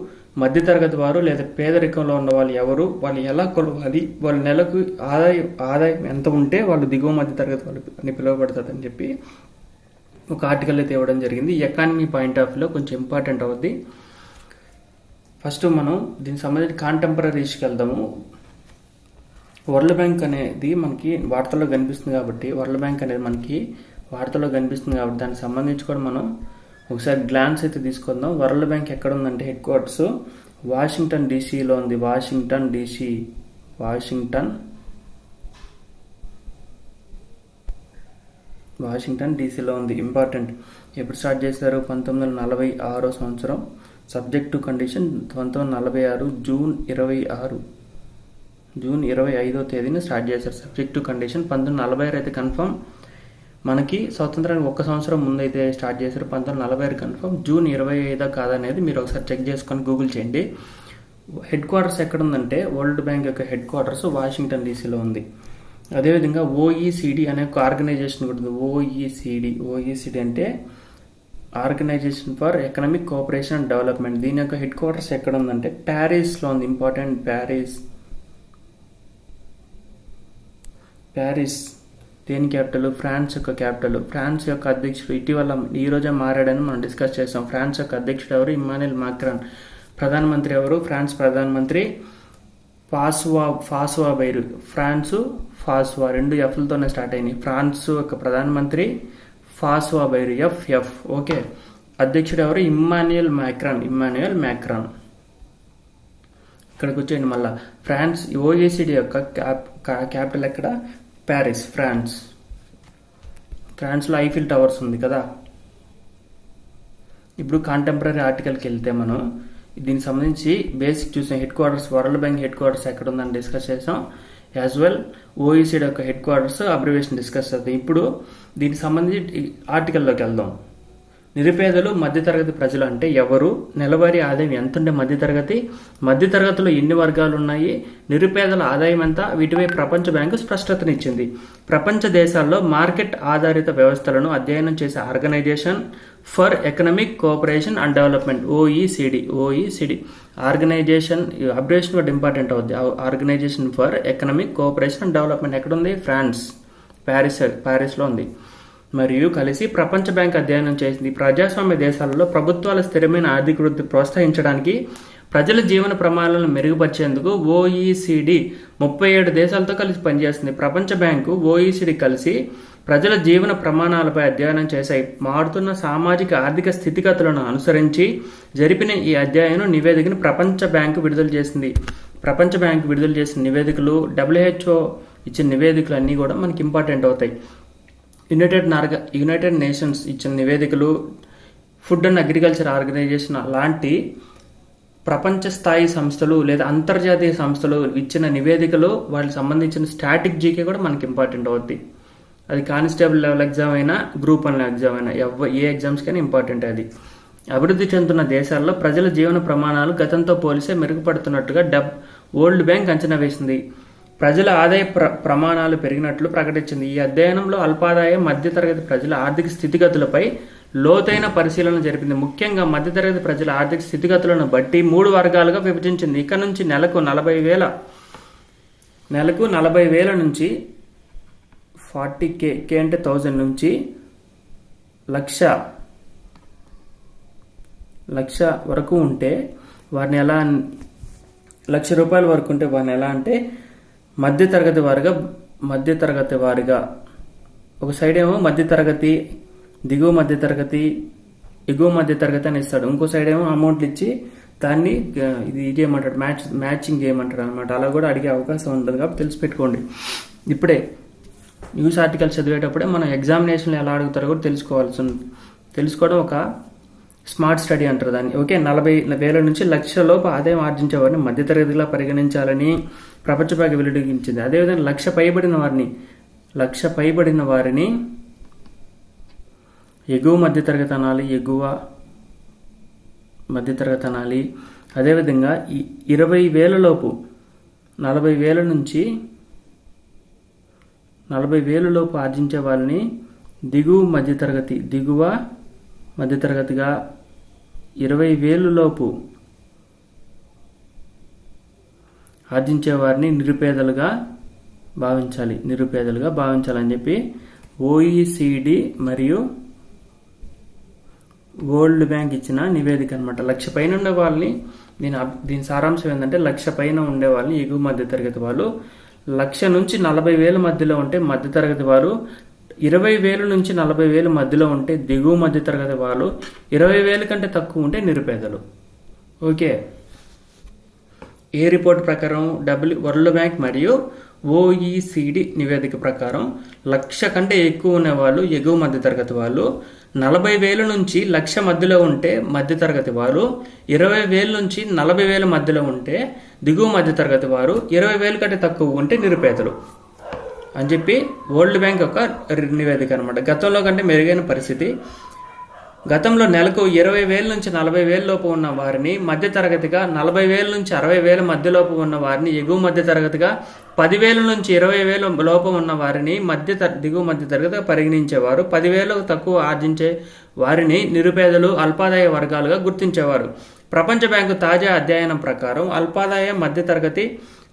A: మధ్యతరగతి వారు లేదా పేదరికంలో ఉన్న వాళ్ళు ఎవరు, వాళ్ళు ఎలా కొలవాలి, వాళ్ళ నెలకు ఆదాయం ఎంత ఉంటే వాళ్ళు దిగువ మధ్యతరగతి వాళ్ళు అని పిలువబడతారని చెప్పి ఒక ఆర్టికల్ అయితే ఇవ్వడం జరిగింది. ఎకానమీ పాయింట్ ఆఫ్ వ్యూలో కొంచెం ఇంపార్టెంట్ అవుద్ది. ఫస్ట్ మనం దీనికి సంబంధించి కాంటెంపరీస్కి వెళ్దాము. వరల్డ్ బ్యాంక్ అనేది మనకి వార్తల్లో కనిపిస్తుంది కాబట్టి దానికి సంబంధించి కూడా మనం ఒకసారి గ్లాన్స్ అయితే తీసుకుందాం. వరల్డ్ బ్యాంక్ ఎక్కడ ఉందంటే హెడ్ క్వార్టర్స్ వాషింగ్టన్ డీసీలో ఉంది. వాషింగ్టన్ డీసీలో ఉంది. ఇంపార్టెంట్. ఎప్పుడు స్టార్ట్ చేశారు? 1946 సంవత్సరం. సబ్జెక్ట్ టు కండిషన్ 1946 జూన్ 25వ తేదీన స్టార్ట్ చేశారు. సబ్జెక్ట్ టు కండిషన్ 1946 అయితే కన్ఫర్మ్. మనకి స్వతంత్రానికి 1 సంవత్సరం ముందైతే స్టార్ట్ చేశారు. 1946 కన్ఫర్మ్. జూన్ 25 కాదనేది మీరు ఒకసారి చెక్ చేసుకొని గూగుల్ చేయండి. హెడ్ క్వార్టర్స్ ఎక్కడ ఉందంటే వరల్డ్ బ్యాంక్ యొక్క హెడ్ క్వార్టర్స్ వాషింగ్టన్ డీసీలో ఉంది. అదేవిధంగా OECD అనే ఒక ఆర్గనైజేషన్ ఉంటుంది. OECD అంటే organisation for economic cooperation and development. దీని యొక్క హెడ్ క్వార్టర్స్ ఎక్కడ ఉందంటే ప్యారిస్లో ఉంది. ఇంపార్టెంట్. ప్యారిస్ దేని క్యాపిటల్? ఫ్రాన్స్ యొక్క క్యాపిటల్. ఫ్రాన్స్ యొక్క అధ్యక్షుడు ఇటీవల ఈ రోజే మారాడని మనం డిస్కస్ చేసాం. ఫ్రాన్స్ యొక్క అధ్యక్షుడు ఎవరు? ఇమ్మాన్యుయల్ మాక్రాన్. ప్రధానమంత్రి ఎవరు? ఫ్రాన్స్ ప్రధానమంత్రి ఫాస్వా బైరు. ఫ్రాన్స్ ఫాస్వా 2 Fలతోనే స్టార్ట్ అయినాయి. ఫ్రాన్స్ యొక్క ప్రధానమంత్రి ఫాస్వా బైరు. FF. ఓకే. అధ్యక్షుడు ఎవరు? ఇమ్మాన్యుయల్ మ్యాక్రాన్. ఇక్కడికి వచ్చేయండి. మళ్ళా ఫ్రాన్స్ OECD యొక్క క్యాపిటల్ ఎక్కడ? ప్యారిస్. ఫ్రాన్స్లో ఐఫిల్ టవర్స్ ఉంది కదా. ఇప్పుడు కాంటెంపరీ ఆర్టికల్కి వెళ్తే మనం దీనికి సంబంధించి బేసిక్ చూసాం. Head quarters world bank head quarters ఎక్కడ ఉందని డిస్కస్ చేసాం. యాజ్ వెల్ OECD యొక్క హెడ్ క్వార్టర్స్ అబ్రివేషన్ డిస్కస్ చేద్దాం. ఇప్పుడు దీనికి సంబంధించి ఆర్టికల్లోకి వెళ్దాం. నిరుపేదలు మధ్యతరగతి ప్రజలు అంటే ఎవరు? నెలవారీ ఆదాయం ఎంత ఉండే మధ్యతరగతిలో ఎన్ని వర్గాలు ఉన్నాయి? నిరుపేదల ఆదాయం ఎంత? వీటిపై ప్రపంచ బ్యాంకు స్పష్టతనిచ్చింది. ప్రపంచ దేశాల్లో మార్కెట్ ఆధారిత వ్యవస్థలను అధ్యయనం చేసే organisation for economic cooperation and development OECD organisation abbreviation కూడా ఇంపార్టెంట్ అవుద్ది. Organisation for economic cooperation and development ఎక్కడుంది? ప్యారిస్లో ఉంది. మరియు కలిసి ప్రపంచ బ్యాంక్ అధ్యయనం చేసింది. ప్రజాస్వామ్య దేశాలలో ప్రభుత్వాల స్థిరమైన ఆర్థిక వృద్ధి ప్రోత్సహించడానికి ప్రజల జీవన ప్రమాణాలను మెరుగుపరిచేందుకు OECD 37 దేశాలతో కలిసి పనిచేస్తుంది. ప్రపంచ బ్యాంకు OECD కలిసి ప్రజల జీవన ప్రమాణాలపై అధ్యయనం చేశాయి. మారుతున్న సామాజిక ఆర్థిక స్థితిగతులను అనుసరించి జరిపిన ఈ అధ్యయనం నివేదికను ప్రపంచ బ్యాంకు విడుదల చేసింది. ప్రపంచ బ్యాంకు విడుదల చేసిన నివేదికలు, WHO ఇచ్చిన నివేదికలు అన్నీ కూడా మనకి ఇంపార్టెంట్ అవుతాయి. యునైటెడ్ నేషన్స్ ఇచ్చిన నివేదికలు, ఫుడ్ అండ్ అగ్రికల్చర్ ఆర్గనైజేషన్ లాంటి ప్రపంచ స్థాయి సంస్థలు లేదా అంతర్జాతీయ సంస్థలు ఇచ్చిన నివేదికలు, వాటికి సంబంధించిన స్టాటిక్ జీకే కూడా మనకి ఇంపార్టెంట్ అవుద్ది. అది కానిస్టేబుల్ లెవెల్ ఎగ్జామ్ అయినా, గ్రూప్ 1 ఎగ్జామ్ అయినా, ఏ ఎగ్జామ్స్ కైనా ఇంపార్టెంట్. అది అభివృద్ధి చెందుతున్న దేశాల్లో ప్రజల జీవన ప్రమాణాలు గతంతో పోలిస్తే మెరుగుపడుతున్నట్టుగా వరల్డ్ బ్యాంక్ అంచనా వేసింది. ప్రజల ఆదాయ ప్రమాణాలు పెరిగినట్లు ప్రకటించింది. ఈ అధ్యయనంలో అల్పాదాయ మధ్యతరగతి ప్రజల ఆర్థిక స్థితిగతులపై లోతైన పరిశీలన జరిపింది. ముఖ్యంగా మధ్యతరగతి ప్రజల ఆర్థిక స్థితిగతులను బట్టి 3 వర్గాలుగా విభజించింది. ఇక నుంచి నెలకు 40,000 నుంచి 40K అంటే 1000 నుంచి లక్ష వరకు ఉంటే వారిని ఎలా ₹1,00,000 వరకు ఉంటే వారిని ఎలా అంటే మధ్యతరగతి వారిగా ఒక సైడ్ ఏమో మధ్యతరగతి, దిగువ మధ్యతరగతి, ఎగువ మధ్యతరగతి అని ఇస్తాడు. ఇంకో సైడ్ ఏమో అమౌంట్లు ఇచ్చి దాన్ని ఇది ఏమంటాడు, మ్యాచింగ్ చేయమంటాడు అనమాట. అలా కూడా అడిగే అవకాశం ఉంటుంది కాబట్టి తెలిసి పెట్టుకోండి. ఇప్పుడే న్యూస్ ఆర్టికల్ చదివేటప్పుడే మనం ఎగ్జామినేషన్లో ఎలా అడుగుతారో కూడా తెలుసుకోవడం ఒక స్మార్ట్ స్టడీ అంటారు దాన్ని. ఓకే. 40,000 నుంచి 1,00,000 లోపు ఆదాయం ఆర్జించే వారిని మధ్యతరగతిగా పరిగణించాలని ప్రపంచ బ్యాంకు వెల్లడించింది. అదేవిధంగా 1,00,000 పైబడిన వారిని ఎగువ మధ్యతరగతి అనాలి. అదేవిధంగా 20,000 లోపు 40,000 నుంచి 40,000 లోపు ఆర్జించే వాళ్ళని దిగువ మధ్యతరగతిగా, 20,000 లోపు ఆర్జించే వారిని నిరుపేదలుగా భావించాలని చెప్పి OECD మరియు వరల్డ్ బ్యాంక్ ఇచ్చిన నివేదిక అనమాట. 1,00,000 పైన ఉండే వాళ్ళని, దీని సారాంశం ఏంటంటే 1,00,000 పైన ఉండే వాళ్ళని ఎగువ మధ్య తరగతి వాళ్ళు, 1,00,000 నుంచి 40,000 మధ్యలో ఉంటే మధ్యతరగతి వారు, 20,000 నుంచి 40,000 మధ్యలో ఉంటే దిగువ మధ్యతరగతి వారు, 20,000 కంటే తక్కువ ఉంటే నిరుపేదలు. ఓకే, ఏ రిపోర్ట్ ప్రకారం? వరల్డ్ బ్యాంక్ మరియు OECD నివేదిక ప్రకారం 1,00,000 కంటే ఎక్కువ ఉన్న వాళ్ళు ఎగువ మధ్యతరగతి వాళ్ళు, 40,000 నుంచి 1,00,000 మధ్యలో ఉంటే మధ్యతరగతి వారు, 20,000 నుంచి 40,000 మధ్యలో ఉంటే దిగువ మధ్యతరగతి వారు, 20,000 కంటే తక్కువ ఉంటే నిరుపేదలు అని చెప్పి వరల్డ్ బ్యాంక్ యొక్క నివేదిక అనమాట. గతంలో కంటే మెరుగైన పరిస్థితి. గతంలో నెలకు 20,000 నుంచి 40,000 లోపు ఉన్న వారిని మధ్యతరగతిగా, 40,000 నుంచి 60,000 మధ్యలోపు ఉన్న వారిని ఎగువ మధ్యతరగతిగా, 10,000 నుంచి 20,000 లోపు ఉన్న వారిని దిగువ మధ్యతరగతిగా పరిగణించేవారు. 10,000 తక్కువ ఆర్జించే వారిని నిరుపేదలు, అల్పాదాయ వర్గాలుగా గుర్తించేవారు. ప్రపంచ బ్యాంకు తాజా అధ్యయనం ప్రకారం అల్పాదాయ, మధ్యతరగతి,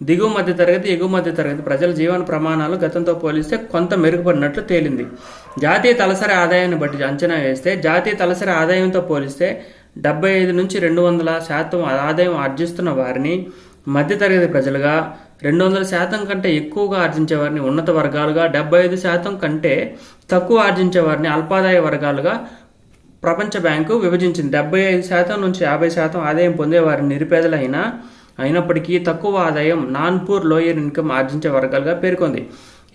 A: దిగువ మధ్యతరగతి, ఎగువ మధ్యతరగతి ప్రజల జీవన ప్రమాణాలు గతంతో పోలిస్తే కొంత మెరుగుపడినట్లు తేలింది. జాతీయ తలసరి ఆదాయాన్ని బట్టి అంచనా వేస్తే జాతీయ తలసరి ఆదాయంతో పోలిస్తే 75 నుంచి 200% ఆదాయం ఆర్జిస్తున్న వారిని మధ్యతరగతి ప్రజలుగా, 200% కంటే ఎక్కువగా ఆర్జించే వారిని ఉన్నత వర్గాలుగా, 75% కంటే తక్కువ ఆర్జించే వారిని అల్పాదాయ వర్గాలుగా ప్రపంచ బ్యాంకు విభజించింది. 75% నుంచి 50% ఆదాయం పొందే వారిని నిరుపేదలు అయినప్పటికీ తక్కువ ఆదాయం, నాన్ పూర్ లోయర్ ఇన్కమ్ ఆర్జించే వర్గాలుగా పేర్కొంది.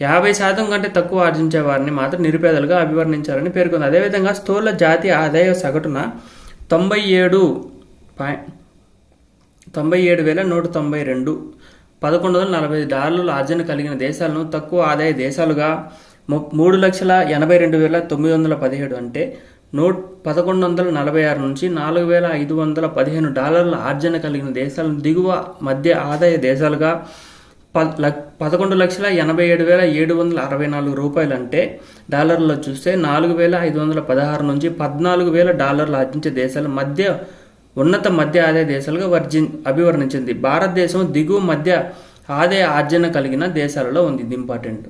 A: 50% కంటే తక్కువ ఆర్జించే వారిని మాత్రం నిరుపేదలుగా అభివర్ణించాలని పేర్కొంది. అదేవిధంగా స్థూల జాతీయ ఆదాయ సగటున 97,192 $1,145 ఆర్జన కలిగిన దేశాలను తక్కువ ఆదాయ దేశాలుగా, 3,82,917 అంటే $1,146 నుంచి $4,515 ఆర్జన కలిగిన దేశాలను దిగువ మధ్య ఆదాయ దేశాలుగా, 11,87,764 అంటే డాలర్లో చూస్తే $4,516 నుంచి $14,000 ఆర్జించే దేశాల ఉన్నత మధ్య ఆదాయ దేశాలుగా అభివర్ణించింది. భారతదేశం దిగువ మధ్య ఆదాయ ఆర్జన కలిగిన దేశాలలో ఉంది. ఇది ఇంపార్టెంట్.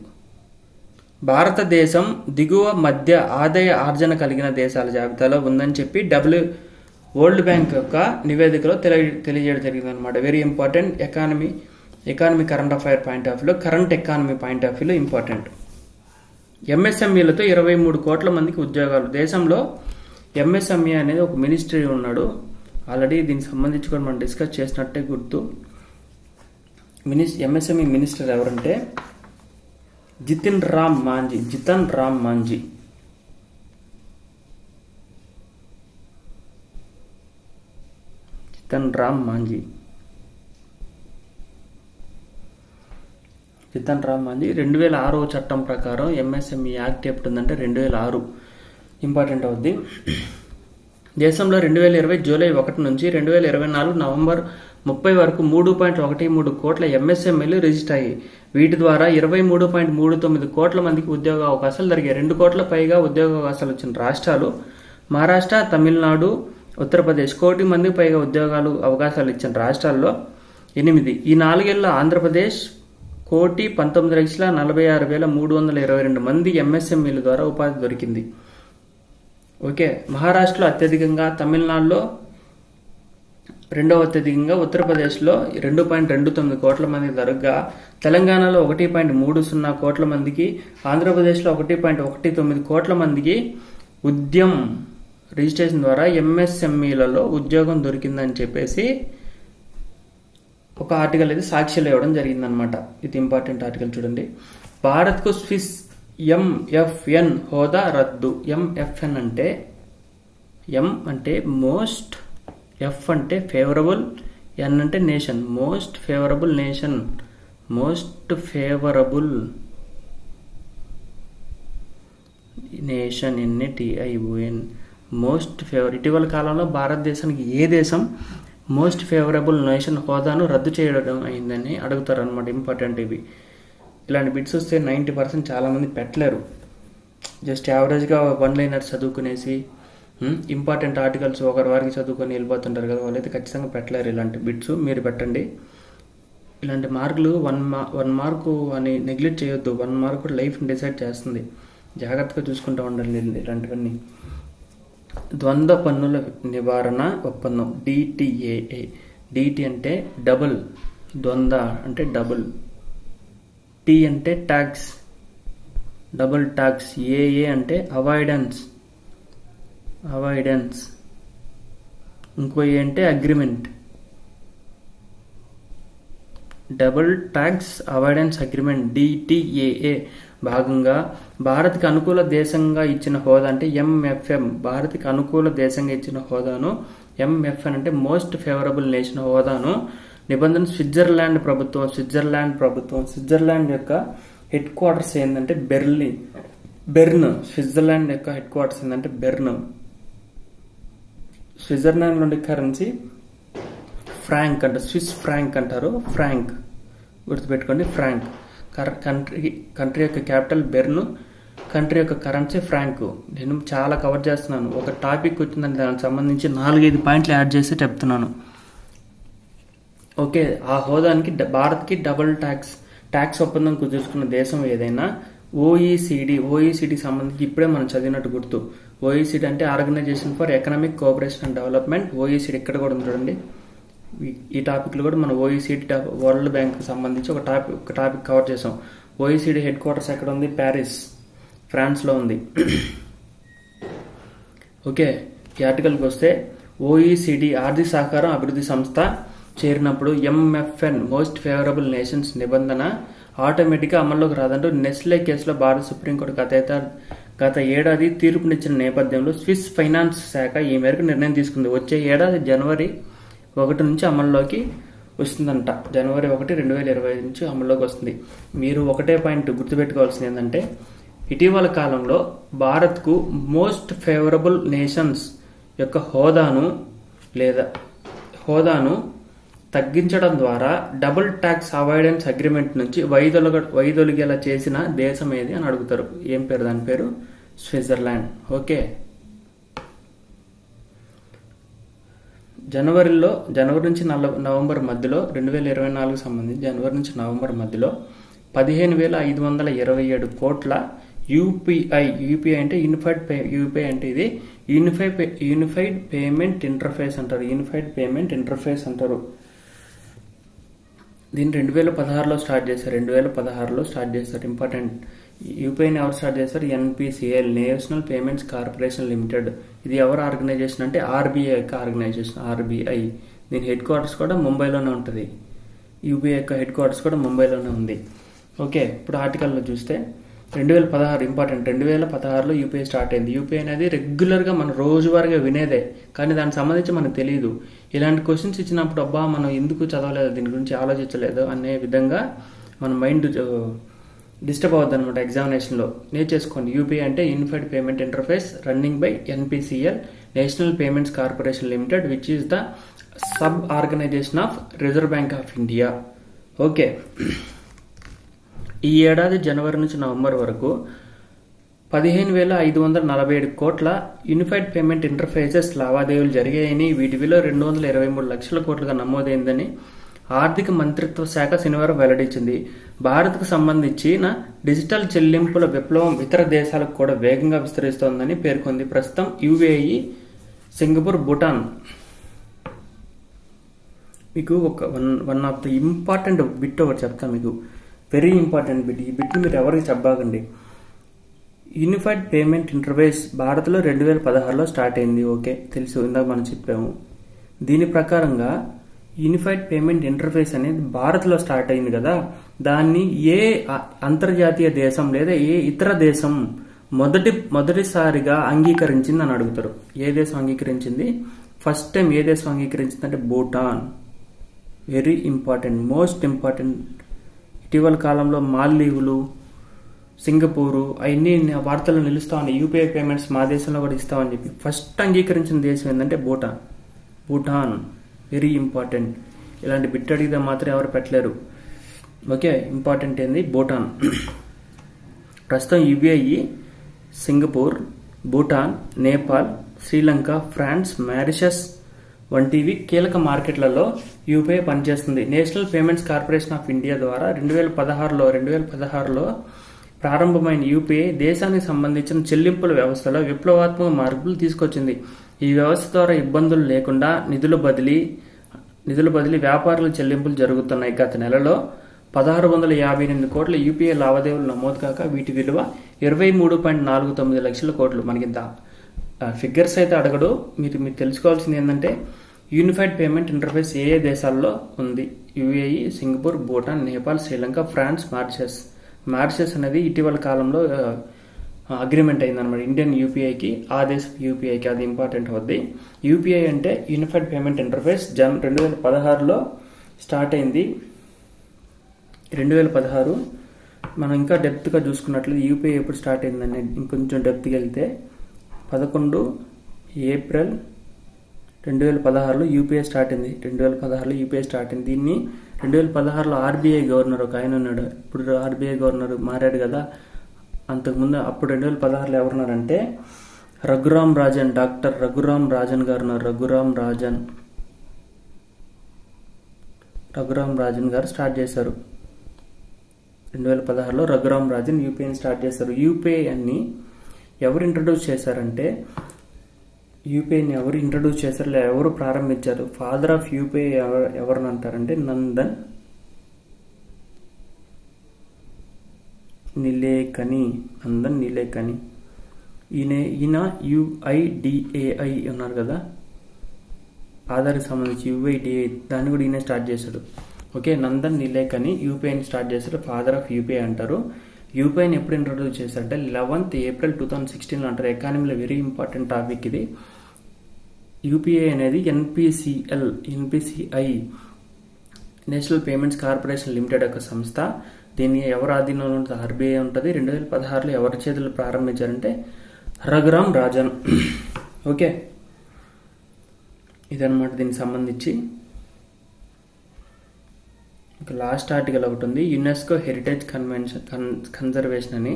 A: భారతదేశం దిగువ మధ్య ఆదాయ ఆర్జన కలిగిన దేశాల జాబితాలో ఉందని చెప్పి వరల్డ్ బ్యాంక్ యొక్క నివేదికలో తెలియజేయడం జరిగింది అనమాట. Very important. Economy current affair point of వ్యూలో, కరెంట్ ఎకానమీ పాయింట్ ఆఫ్ వ్యూలో ఇంపార్టెంట్. ఎంఎస్ఎంఈలతో 23 కోట్ల మందికి ఉద్యోగాలు. దేశంలో ఎంఎస్ఎంఈ అనేది ఒక మినిస్ట్రీ ఉన్నాడు. ఆల్రెడీ దీనికి సంబంధించి కూడా మనం డిస్కస్ చేసినట్టే గుర్తు. ఎంఎస్ఎంఈ మినిస్టర్ ఎవరంటే జితన్ రామ్ మాంజీ. జితన్ రామ్ మాంజీ 2006 చట్టం ప్రకారం ఎంఎస్ఎంఈ యాక్ట్ ఎప్పుడు ఉందంటే 2006 ఇంపార్టెంట్ అవుద్ది. దేశంలో 2020 జూలై 1 నుంచి 2024 నవంబర్ 30 వరకు 3.13 కోట్ల ఎంఎస్ఎంఈలు రిజిస్టర్ అయ్యాయి. వీటి ద్వారా 23.39 కోట్ల మందికి ఉద్యోగ అవకాశాలు జరిగాయి. 2 కోట్ల పైగా ఉద్యోగ అవకాశాలు వచ్చిన రాష్ట్రాలు మహారాష్ట్ర, తమిళనాడు, ఉత్తరప్రదేశ్. 1 కోటి మందికి పైగా ఉద్యోగాలు అవకాశాలు ఇచ్చిన రాష్ట్రాల్లో 8. ఈ 4 ఏళ్ల ఆంధ్రప్రదేశ్ 1,19,46,322 మంది ఎంఎస్ఎంఈల ద్వారా ఉపాధి దొరికింది. ఓకే, మహారాష్ట్రలో అత్యధికంగా, తమిళనాడులో రెండవ అత్యధికంగా, ఉత్తరప్రదేశ్లో 2.29 కోట్ల మంది జరగగా, తెలంగాణలో 1.30 కోట్ల మందికి, ఆంధ్రప్రదేశ్లో 1.19 కోట్ల మందికి ఉద్యమ్ రిజిస్ట్రేషన్ ద్వారా ఎంఎస్ఎంఈలలో ఉద్యోగం దొరికిందని చెప్పేసి ఒక ఆర్టికల్ అయితే సాక్ష్యాలు ఇవ్వడం జరిగిందనమాట. ఇది ఇంపార్టెంట్ ఆర్టికల్ చూడండి. భారత్కు స్విస్ ఎంఎఫ్ఎన్ హోదా రద్దు. ఎంఎఫ్ఎన్ అంటే ఎం అంటే మోస్ట్, ఎఫ్ అంటే ఫేవరబుల్, ఎన్ అంటే nation. Most favourable nation, most favourable nation, NATION. Most favour. ఇటీవల కాలంలో భారతదేశానికి ఏ దేశం మోస్ట్ ఫేవరబుల్ నేషన్ హోదాను రద్దు చేయడం అయిందని అడుగుతారు అనమాట. ఇంపార్టెంట్ ఇవి. ఇలాంటి బిట్స్ వస్తే 90% చాలామంది పెట్టలేరు. జస్ట్ యావరేజ్గా 1 లైనర్ చదువుకునేసి ఇంపార్టెంట్ ఆర్టికల్స్ ఒకరి వారికి చదువుకొని వెళ్ళిపోతుంటారు కదా, వాళ్ళైతే ఖచ్చితంగా పెట్టలేరు. ఇలాంటి బిట్స్ మీరు పెట్టండి. ఇలాంటి మార్కులు 1 మార్కు అని నెగ్లెక్ట్ చేయొద్దు. 1 మార్క్ కూడా లైఫ్ని డిసైడ్ చేస్తుంది. జాగ్రత్తగా చూసుకుంటూ ఉండాలి ఇలాంటివన్నీ. ద్వంద్వ పన్నుల నివారణ ఒప్పందం DTAA. DT అంటే డబుల్, ద్వంద్వ అంటే డబుల్. టీ అంటే ట్యాక్స్, డబుల్ ట్యాక్స్. ఏఏ అంటే అవాయిడెన్స్, ఇంకో ఏ అంటే agreement. Double tax avoidance agreement DTAA భాగంగా భారత్కి అనుకూల దేశంగా ఇచ్చిన హోదా అంటే ఎంఎఫ్ఎం. భారత్కి అనుకూల దేశంగా ఇచ్చిన హోదాను ఎంఎఫ్ఎన్ అంటే మోస్ట్ ఫేవరబుల్ నేషన్ హోదాను నిబంధన స్విట్జర్లాండ్ ప్రభుత్వం. స్విట్జర్లాండ్ యొక్క హెడ్ క్వార్టర్స్ ఏంటంటే బెర్న్. స్విట్జర్లాండ్ యొక్క హెడ్ క్వార్టర్స్ ఏంటంటే బెర్న్. స్విట్జర్లాండ్ నుండి కరెన్సీ ఫ్రాంక్ అంటారు, స్విస్ ఫ్రాంక్ అంటారు. ఫ్రాంక్ గుర్తుపెట్టుకోండి, ఫ్రాంక్. కంట్రీ యొక్క క్యాపిటల్ బెర్న్, కంట్రీ యొక్క కరెన్సీ ఫ్రాంక్. నేను చాలా కవర్ చేస్తున్నాను. ఒక టాపిక్ వచ్చిందని దానికి సంబంధించి 4-5 పాయింట్లు యాడ్ చేసి చెప్తున్నాను. ఓకే, ఆ హోదానికి భారత్కి డబుల్ ట్యాక్స్ ఒప్పందం కుదుర్చుకున్న దేశం ఏదైనా ఓఈసీడీ సంబంధించి ఇప్పుడే మనం చదివినట్టు గుర్తు. ఓఈసీడీ అంటే organisation for economic cooperation and development. OECD ఇక్కడ కూడా ఉంది చూడండి. ఈ టాపిక్లో కూడా మనం ఓఈసీడీ వరల్డ్ బ్యాంక్ సంబంధించి ఒక టాపిక్ కవర్ చేసాం. ఓఈసీడీ హెడ్ క్వార్టర్స్ ఎక్కడ ఉంది? ప్యారిస్, ఫ్రాన్స్లో ఉంది. ఓకే, ఈ ఆర్టికల్కి వస్తే ఓఈసీడీ ఆర్థిక సహకారం అభివృద్ధి సంస్థ చేరినప్పుడు ఎంఎఫ్ఎన్ మోస్ట్ ఫేవరబుల్ నేషన్స్ నిబంధన ఆటోమేటిక్గా అమల్లోకి రాదంటూ నెస్లే కేసులో భారత సుప్రీంకోర్టు గత ఏడాది తీర్పునిచ్చిన నేపథ్యంలో స్విస్ ఫైనాన్స్ శాఖ ఈ మేరకు నిర్ణయం తీసుకుంది. వచ్చే ఏడాది జనవరి 1 నుంచి అమల్లోకి వస్తుందంట. జనవరి 1, 2025 నుంచి అమల్లోకి వస్తుంది. మీరు ఒకటే పాయింట్ గుర్తుపెట్టుకోవాల్సింది ఏంటంటే ఇటీవల కాలంలో భారత్కు మోస్ట్ ఫేవరబుల్ నేషన్స్ యొక్క హోదాను తగ్గించడం ద్వారా డబుల్ ట్యాక్స్ అవాయిడెన్స్ అగ్రిమెంట్ నుంచి వైదొలిగేలా చేసిన దేశం ఏది అని అడుగుతారు. ఏం పేరు? దాని పేరు స్విట్జర్లాండ్. ఓకే, జనవరి నుంచి నవంబర్ మధ్యలో 2024 సంబంధించి జనవరి నుంచి నవంబర్ మధ్యలో 15,527 కోట్ల యూపీఐ అంటే యూపీఐ అంటే ఇది యూనిఫైడ్ పేమెంట్ ఇంటర్ఫేస్ అంటారు. దీన్ని 2016లో స్టార్ట్ చేశారు. ఇంపార్టెంట్. యూపీఐని ఎవరు స్టార్ట్ చేశారు? NPCL, national payments corporation limited. ఇది ఎవరు ఆర్గనైజేషన్ అంటే ఆర్బీఐ యొక్క ఆర్గనైజేషన్. ఆర్బీఐ దీని హెడ్ క్వార్టర్స్ కూడా ముంబైలోనే ఉంటుంది. యూపీఐ యొక్క హెడ్ క్వార్టర్స్ కూడా ముంబైలోనే ఉంది. ఓకే, ఇప్పుడు ఆర్టికల్లో చూస్తే 2016 ఇంపార్టెంట్. 2016లో యూపీఐ స్టార్ట్ అయింది. యూపీఐ అనేది రెగ్యులర్గా మనం రోజువారీగా వినేదే, కానీ దానికి సంబంధించి మనకు తెలియదు. ఇలాంటి క్వశ్చన్స్ ఇచ్చినప్పుడు అబ్బా మనం ఎందుకు చదవలేదు, దీని గురించి ఆలోచించలేదు అనే విధంగా మన మైండ్ డిస్టర్బ్ అవుద్ది అనమాట ఎగ్జామినేషన్లో. నేర్చేసుకోండి. యూపీఐ అంటే unified payment interface running by NPCL, national payments corporation limited, which is the sub organisation of Reserve Bank of India. Okay, ఈ ఏడాది జనవరి నుంచి నవంబర్ వరకు 15,547 కోట్ల యూనిఫైడ్ పేమెంట్ ఇంటర్ఫేసెస్ లావాదేవీలు జరిగాయని, వీటి విలువ 223 లక్షల కోట్లుగా నమోదైందని ఆర్థిక మంత్రిత్వ శాఖ శనివారం వెల్లడించింది. భారత్కు సంబంధించిన డిజిటల్ చెల్లింపుల విప్లవం ఇతర దేశాలకు కూడా వేగంగా విస్తరిస్తోందని పేర్కొంది. ప్రస్తుతం యుఏఈ, సింగపూర్, భూటాన్. మీకు one of the important bit ఒకటి చెప్తాను మీకు. Very important bit. ఈ బిట్ మీరు ఎవరికి చెప్పబాకండి. యూనిఫైడ్ పేమెంట్ ఇంటర్ఫేస్ భారత్లో 2016లో స్టార్ట్ అయింది. ఓకే, తెలుసు, ఇందాక మనం చెప్పాము. దీని ప్రకారంగా యూనిఫైడ్ పేమెంట్ ఇంటర్ఫేస్ అనేది భారత్లో స్టార్ట్ అయింది కదా, దాన్ని ఏ అంతర్జాతీయ దేశం లేదా ఏ ఇతర దేశం మొదటిసారిగా అంగీకరించింది అని అడుగుతారు. ఏ దేశం అంగీకరించింది? ఫస్ట్ టైం ఏ దేశం అంగీకరించింది అంటే Bhutan. Very important, most important. ఇటీవల కాలంలో మాల్దీవులు, సింగపూరు అవన్నీ వార్తల్లో నిలుస్తా ఉన్నాయి. యూపీఐ పేమెంట్స్ మా దేశంలో కూడా ఇస్తామని చెప్పి ఫస్ట్ అంగీకరించిన దేశం ఏంటంటే భూటాన్. Very important. ఇలాంటి బిట్ అడిగితే మాత్రం ఎవరు పెట్టలేరు. ఓకే, ఇంపార్టెంట్ ఏంది? భూటాన్. ప్రస్తుతం UAE, Singapore, Bhutan, Nepal, Sri Lanka, France, Mauritius వంటివి కీలక మార్కెట్లలో యూపీఐ పనిచేస్తుంది. National payments Corporation of India ద్వారా 2016లో ప్రారంభమైన యూపీఐ దేశానికి సంబంధించిన చెల్లింపుల వ్యవస్థలో విప్లవాత్మక మార్పులు తీసుకొచ్చింది. ఈ వ్యవస్థ ద్వారా ఇబ్బందులు లేకుండా నిధుల బదిలీ, వ్యాపారుల చెల్లింపులు జరుగుతున్నాయి. గత నెలలో 1658 కోట్ల యూపీఐ లావాదేవీలు నమోదు కాక వీటి విలువ 23.49 లక్షల కోట్లు. మనకి ఫిగర్స్ అయితే అడగడు. మీరు తెలుసుకోవాల్సింది ఏంటంటే యూనిఫైడ్ పేమెంట్ ఇంటర్ఫేస్ ఏ దేశాల్లో ఉంది? UAE, Singapore, Bhutan, Nepal, Sri Lanka, France, Mauritius అనేది ఇటీవల కాలంలో అగ్రిమెంట్ అయిందన్నమాట ఇండియన్ యూపీఐకి, ఆ దేశం యూపీఐకి. అది ఇంపార్టెంట్ అవుద్ది. యూపీఐ అంటే యూనిఫైడ్ పేమెంట్ ఇంటర్ఫేస్ 2016లో స్టార్ట్ అయింది. 2016 మనం ఇంకా డెప్త్గా చూసుకున్నట్లయితే యూపీఐ ఎప్పుడు స్టార్ట్ అయిందని ఇంకొంచెం డెప్త్కి వెళ్తే 11 ఏప్రిల్ 2016లో యూపీఐ స్టార్ట్ అయింది. 2016లో యూపీఐ స్టార్ట్ అయింది. దీన్ని 2016లో ఆర్బీఐ గవర్నర్ ఒక ఆయన ఉన్నాడు. ఇప్పుడు ఆర్బీఐ గవర్నర్ మారాడు కదా. అంతకుముందు అప్పుడు 2016లో ఎవరున్నారంటే రఘురామ్ రాజన్, డాక్టర్ రఘురామ్ రాజన్ గారు ఉన్నారు. రఘురామ్ రాజన్ గారు స్టార్ట్ చేశారు. 2016లో రఘురామ్ రాజన్ యూపీఐని స్టార్ట్ చేశారు. యూపీఐ అన్ని ఎవరు ఇంట్రడ్యూస్ చేశారంటే ఎవరు ప్రారంభించారు? ఫాదర్ ఆఫ్ యూపీఐ ఎవరిని అంటారంటే నందన్ నిలేకని. ఈయన యుఐడిఏఐ ఉన్నారు కదా, ఆధార్కి సంబంధించి యుఐడిఏఐ, దాన్ని కూడా ఈయన స్టార్ట్ చేశాడు. ఓకే, నందన్ నిలేకని యూపీఐని స్టార్ట్ చేశారు. ఫాదర్ ఆఫ్ యూపీఐ అంటారు. యూపీఐని ఎప్పుడు ఇంట్రడ్యూస్ చేశారంటే 11 ఏప్రిల్ 2016లో అంటారు. ఎకానమీలో వెరీ ఇంపార్టెంట్ టాపిక్ ఇది. యూపీఐ అనేది NPCI national payments corporation limited యొక్క సంస్థ. దీన్ని ఎవరు ఆధీనంలో ఉంటుంది? ఆర్బీఐ ఉంటుంది. 2016లో ఎవరి చేతులు ప్రారంభించారంటే రఘురామ్ రాజన్. ఓకే, ఇదన్నమాట దీనికి సంబంధించి. లాస్ట్ ఆర్టికల్ ఒకటి ఉంది, యునెస్కో హెరిటేజ్ కన్జర్వేషన్ అని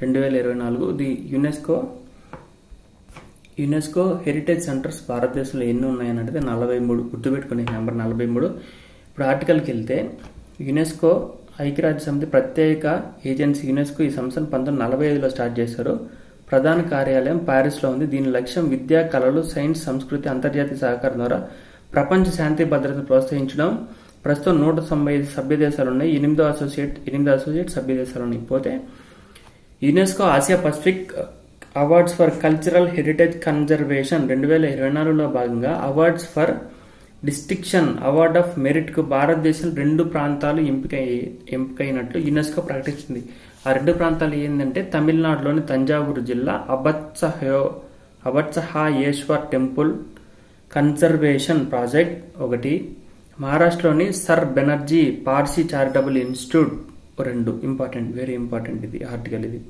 A: 2024. ఇది యునెస్కో హెరిటేజ్ సెంటర్స్ భారతదేశంలో ఎన్ని ఉన్నాయని అంటే 43. గుర్తుపెట్టుకునే నెంబర్ 43. ఇప్పుడు ఆర్టికల్కి వెళ్తే యునెస్కో ఐక్యరాజ్య సమితి ప్రత్యేక ఏజెన్సీ. యునెస్కో ఈ సంస్థను 1945లో స్టార్ట్ చేశారు. ప్రధాన కార్యాలయం ప్యారిస్లో ఉంది. దీని లక్ష్యం విద్య, కళలు, సైన్స్, సంస్కృతి, అంతర్జాతీయ సహకారం ద్వారా ప్రపంచ శాంతి భద్రతను ప్రోత్సహించడం. ప్రస్తుతం 195 సభ్య దేశాలు ఉన్నాయి. 8 అసోసియేట్ సభ్య దేశాలు ఉన్నాయి. పోతే UNESCO Asia Pacific awards for cultural heritage conservation 2024లో భాగంగా awards for distinction, award of merit కు భారతదేశం 2 ప్రాంతాలు ఎంపికైనట్లు యునెస్కో ప్రకటించింది. ఆ 2 ప్రాంతాలు ఏంటంటే తమిళనాడులోని తంజావూరు జిల్లా అబత్సహాయేశ్వర్ టెంపుల్ కన్జర్వేషన్ ప్రాజెక్ట్ ఒకటి, మహారాష్ట్రలోని sir Banerjee Parsi charitable institute 2. Important, very important ఇది ఆర్టికల్. ఇది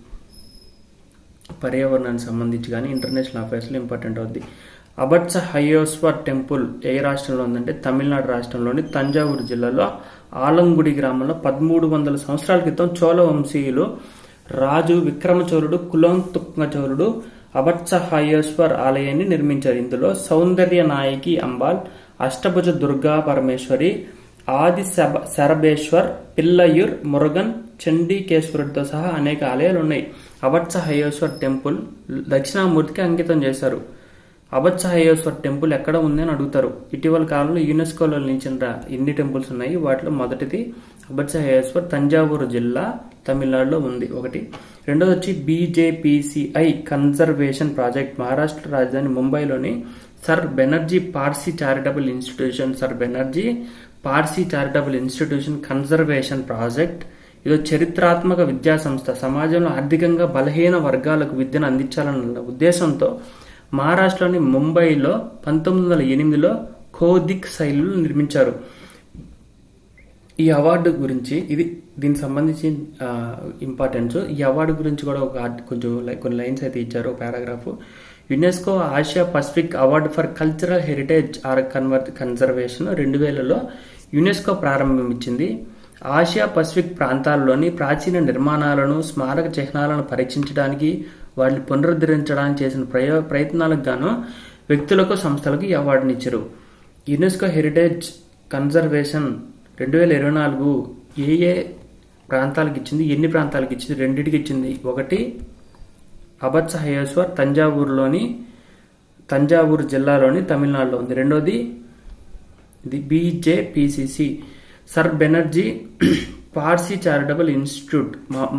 A: పర్యావరణానికి సంబంధించి కానీ ఇంటర్నేషనల్ అఫైర్స్లో ఇంపార్టెంట్ అవుద్ది. అబత్సహాయేశ్వర్ టెంపుల్ ఏ రాష్ట్రంలో ఉందంటే తమిళనాడు రాష్ట్రంలోని తంజావూరు జిల్లాలో ఆలంగుడి గ్రామంలో 1300 సంవత్సరాల క్రితం చోళ వంశీయులు రాజు విక్రమచోళుడు కులోత్తుంగచోళుడు అబత్సహాయేశ్వర్ ఆలయాన్ని నిర్మించారు. ఇందులో సౌందర్య నాయకి అంబాల్, అష్టభుజ దుర్గా పరమేశ్వరి, ఆది శరభేశ్వర్, పిల్లయూర్, మురుగన్, చండీకేశ్వరుడితో సహా అనేక ఆలయాలు ఉన్నాయి. అబత్సహాయేశ్వర్ టెంపుల్ దక్షిణామూర్తికి అంకితం చేశారు. అబత్సహాయేశ్వర్ టెంపుల్ ఎక్కడ ఉంది అని అడుగుతారు. ఇటీవల కాలంలో యునెస్కోలో నిలిచిన ఎన్ని టెంపుల్స్ ఉన్నాయి? వాటిలో మొదటిది అబత్సహాయేశ్వర్, తంజావూరు జిల్లా, తమిళనాడులో ఉంది ఒకటి. రెండోది వచ్చి బీజేపీసీఐ కన్జర్వేషన్ ప్రాజెక్ట్, మహారాష్ట్ర రాజధాని ముంబైలోని sir Banerjee Parsi charitable institution conservation project. ఇది చరిత్రాత్మక విద్యా సంస్థ. సమాజంలో ఆర్థికంగా బలహీన వర్గాలకు విద్యను అందించాలన్న ఉద్దేశంతో మహారాష్ట్రలోని ముంబైలో 1908లో ఖోదిక్ శైలులు నిర్మించారు. ఈ అవార్డు గురించి దీనికి సంబంధించి ఇంపార్టెన్స్. ఈ అవార్డు గురించి కూడా కొన్ని లైన్స్ అయితే ఇచ్చారు, paragraph. UNESCO Asia Pacific award for cultural heritage or conservation 2000లో యునెస్కో ప్రారంభించింది. ఆసియా పసిఫిక్ ప్రాంతాల్లోని ప్రాచీన నిర్మాణాలను, స్మారక చిహ్నాలను పరీక్షించడానికి, వాటిని పునరుద్ధరించడానికి చేసిన ప్రయత్నాలకు గాను వ్యక్తులకు, సంస్థలకు ఈ అవార్డుని ఇచ్చారు. యునెస్కో హెరిటేజ్ కన్జర్వేషన్ 2024 ఏ ప్రాంతాలకు ఇచ్చింది, ఎన్ని ప్రాంతాలకు ఇచ్చింది? 2టికి ఇచ్చింది. ఒకటి అబత్సహాయేశ్వర్ తంజావూరు జిల్లాలోని తమిళనాడులో ఉంది. రెండోది BJPCC sir Banerjee Parsi charitable institute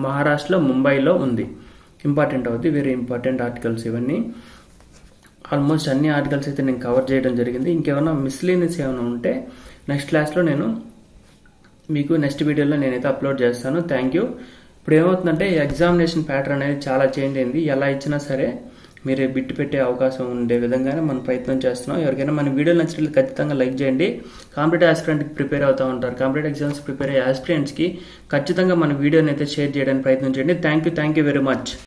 A: మహారాష్ట్రలో ముంబైలో ఉంది. ఇంపార్టెంట్ అవుతుంది, వెరీ ఇంపార్టెంట్ ఆర్టికల్స్ ఇవన్నీ. ఆల్మోస్ట్ అన్ని ఆర్టికల్స్ అయితే నేను కవర్ చేయడం జరిగింది. ఇంకేమైనా మిస్లీనియస్ ఏమైనా ఉంటే నెక్స్ట్ క్లాస్లో నేను మీకు నెక్స్ట్ వీడియోలో నేనైతే అప్లోడ్ చేస్తాను. Thank you. ఇప్పుడు ఏమవుతుందంటే ఎగ్జామినేషన్ ప్యాటర్న్ అనేది చాలా చేంజ్ అయింది. ఎలా ఇచ్చినా సరే మీరు బిట్ పెట్టే అవకాశం ఉండే విధంగానే మనం ప్రయత్నం చేస్తున్నాం. ఎవరికైనా మన వీడియో నచ్చినట్లయితే ఖచ్చితంగా లైక్ చేయండి. కాంపిటేటివ్ ఆస్పిరెంట్కి ప్రిపేర్ అవుతూ ఉంటారు, కాంపిటేటివ్ ఎగ్జామ్స్ ప్రిపేర్ అయ్యే ఆస్పిరెంట్స్కి ఖచ్చితంగా మన వీడియోని అయితే షేర్ చేయడానికి ప్రయత్నం చేయండి. Thank you very much.